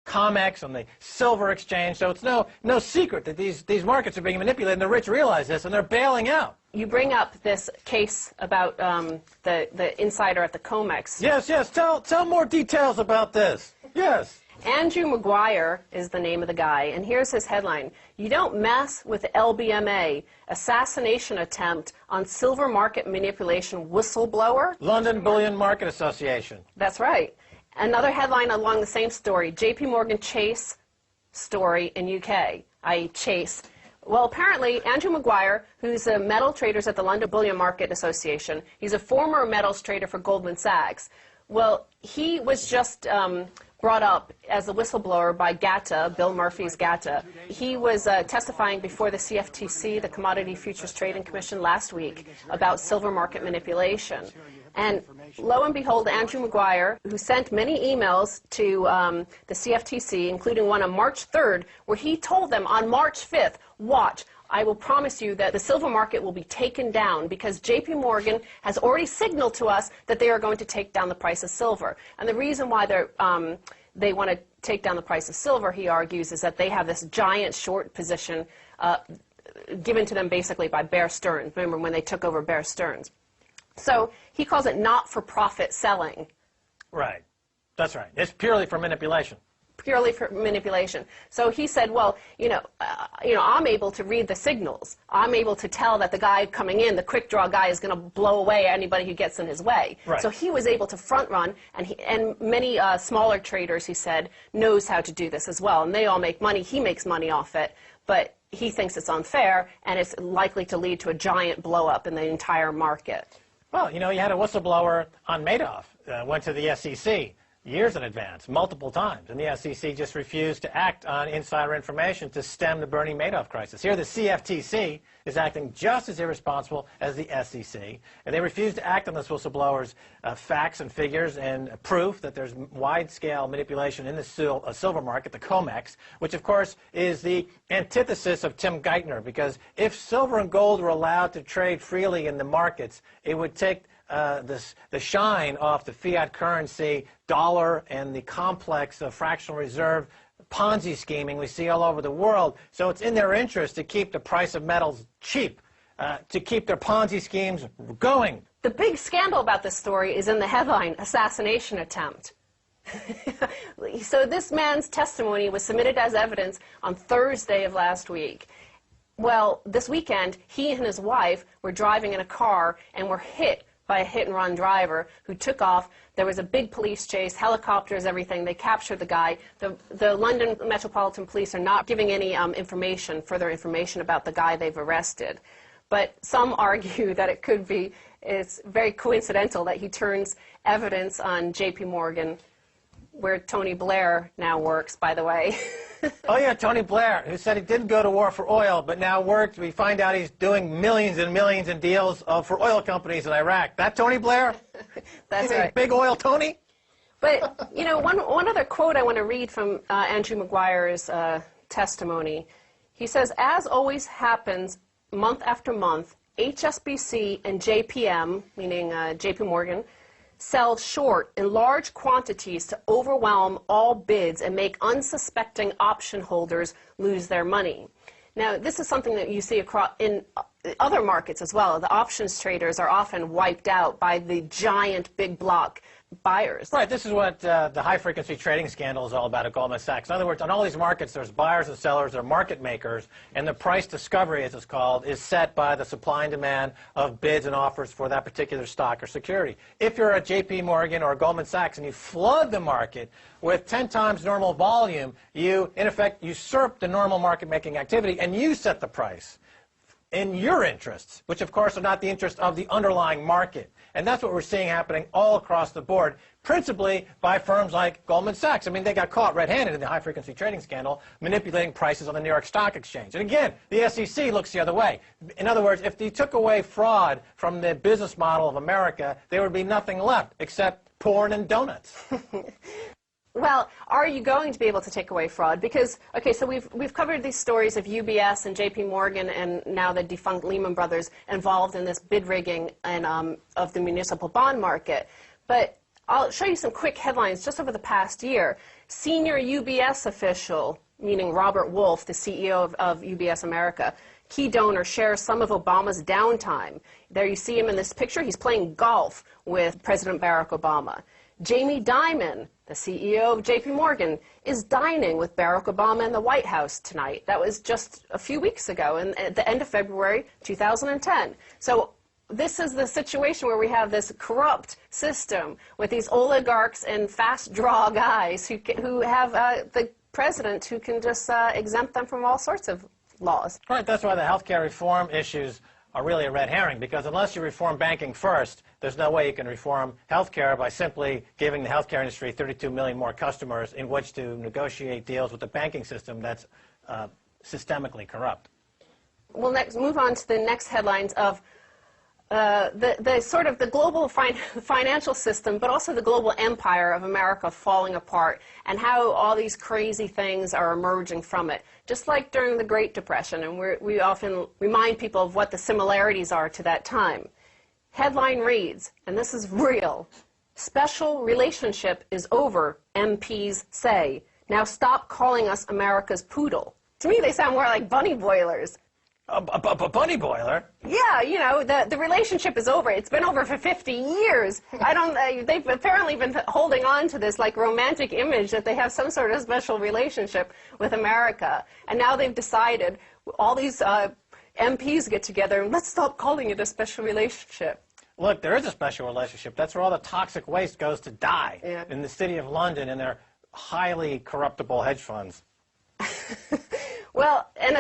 COMEX on the silver exchange. So it's no secret that these markets are being manipulated, and the rich realize this, and they're bailing out. You bring up this case about the insider at the COMEX. Yes, yes. Tell more details about this. Yes. Andrew Maguire is the name of the guy, and here's his headline. You don't mess with LBMA, assassination attempt on silver market manipulation whistleblower. London Bullion Market Association. That's right. Another headline along the same story, JP Morgan Chase story in UK, i.e. Chase. Well, apparently, Andrew Maguire, who's a metal trader at the London Bullion Market Association, he's a former metals trader for Goldman Sachs. Well, he was just brought up as a whistleblower by GATA, Bill Murphy's GATA. He was testifying before the CFTC, the Commodity Futures Trading Commission, last week about silver market manipulation. And lo and behold, Andrew Maguire, who sent many emails to the CFTC, including one on March 3rd, where he told them on March 5th, watch, I will promise you that the silver market will be taken down because JP Morgan has already signaled to us that they are going to take down the price of silver. And the reason why they want to take down the price of silver, he argues, is that they have this giant short position given to them basically by Bear Stearns. Remember when they took over Bear Stearns? So he calls it not-for-profit selling. Right. That's right. It's purely for manipulation. Purely for manipulation. So he said, well, I'm able to read the signals. I'm able to tell that the guy coming in, the quick draw guy, is going to blow away anybody who gets in his way. Right. So he was able to front run, and many smaller traders, he said, knows how to do this as well. And they all make money. He makes money off it, but he thinks it's unfair, and it's likely to lead to a giant blow up in the entire market. Well, you had a whistleblower on Madoff, went to the SEC years in advance, multiple times, and the SEC just refused to act on insider information to stem the Bernie Madoff crisis. Here the CFTC is acting just as irresponsible as the SEC, and they refuse to act on this whistleblower's facts and figures and proof that there's wide-scale manipulation in the silver market, the COMEX, which of course is the antithesis of Tim Geithner, because if silver and gold were allowed to trade freely in the markets, it would take the shine off the fiat currency, dollar, and the complex fractional reserve Ponzi scheming we see all over the world. So it's in their interest to keep the price of metals cheap, to keep their Ponzi schemes going. The big scandal about this story is in the headline, assassination attempt. So this man's testimony was submitted as evidence on Thursday of last week. Well, this weekend, he and his wife were driving in a car and were hit by a hit-and-run driver who took off. There was a big police chase, helicopters, everything. They captured the guy. The London Metropolitan Police are not giving any further information about the guy they've arrested. But some argue that it's very coincidental that he turns evidence on JP Morgan, where Tony Blair now works, by the way. Oh yeah, Tony Blair, who said he didn't go to war for oil, but now worked. We find out he's doing millions and millions in deals for oil companies in Iraq. That Tony Blair? That's right. Big oil Tony? But, one other quote I want to read from Andrew Maguire's testimony. He says, as always happens month after month, HSBC and JPM, meaning JP Morgan, sell short in large quantities to overwhelm all bids and make unsuspecting option holders lose their money. Now, this is something that you see in other markets as well. The options traders are often wiped out by the giant big block buyers. Right. This is what the high-frequency trading scandal is all about at Goldman Sachs. In other words, on all these markets, there's buyers and sellers, there are market makers, and the price discovery, as it's called, is set by the supply and demand of bids and offers for that particular stock or security. If you're at JP Morgan or Goldman Sachs and you flood the market with 10 times normal volume, you, in effect, usurp the normal market-making activity, and you set the price in your interests, which of course are not the interest of the underlying market. And that's what we're seeing happening all across the board, principally by firms like Goldman Sachs. I mean, they got caught red-handed in the high-frequency trading scandal, manipulating prices on the New York Stock Exchange. And again, the SEC looks the other way. In other words, if they took away fraud from the business model of America, there would be nothing left except porn and donuts. Well, are you going to be able to take away fraud? Because, okay, so we've covered these stories of UBS and JP Morgan and now the defunct Lehman Brothers involved in this bid rigging and of the municipal bond market. But I'll show you some quick headlines just over the past year. Senior UBS official, meaning Robert Wolf, the CEO of UBS America, key donor, shares some of Obama's downtime. There you see him in this picture. He's playing golf with President Barack Obama. Jamie Dimon, the CEO of JP Morgan, is dining with Barack Obama in the White House tonight. That was just a few weeks ago, at the end of February 2010. So this is the situation where we have this corrupt system with these oligarchs and fast draw guys who have the president who can just exempt them from all sorts of laws. Right, that's why the healthcare reform issues are really a red herring, because unless you reform banking first, there's no way you can reform healthcare by simply giving the healthcare industry 32 million more customers in which to negotiate deals with the banking system that's systemically corrupt. We'll next move on to the next headlines of the sort of the global financial system, but also the global empire of America falling apart, and how all these crazy things are emerging from it. Just like during the Great Depression, and we often remind people of what the similarities are to that time. Headline reads, and this is real, "Special relationship is over, MPs say. Now stop calling us America's poodle." To me, they sound more like bunny boilers. A bunny boiler? Yeah, you know, the relationship is over. It's been over for 50 years. They've apparently been holding on to this like romantic image that they have some sort of special relationship with America. And now they've decided, all these MPs get together, and let's stop calling it a special relationship. Look, there is a special relationship. That's where all the toxic waste goes to die, in the city of London in their highly corruptible hedge funds. Well, and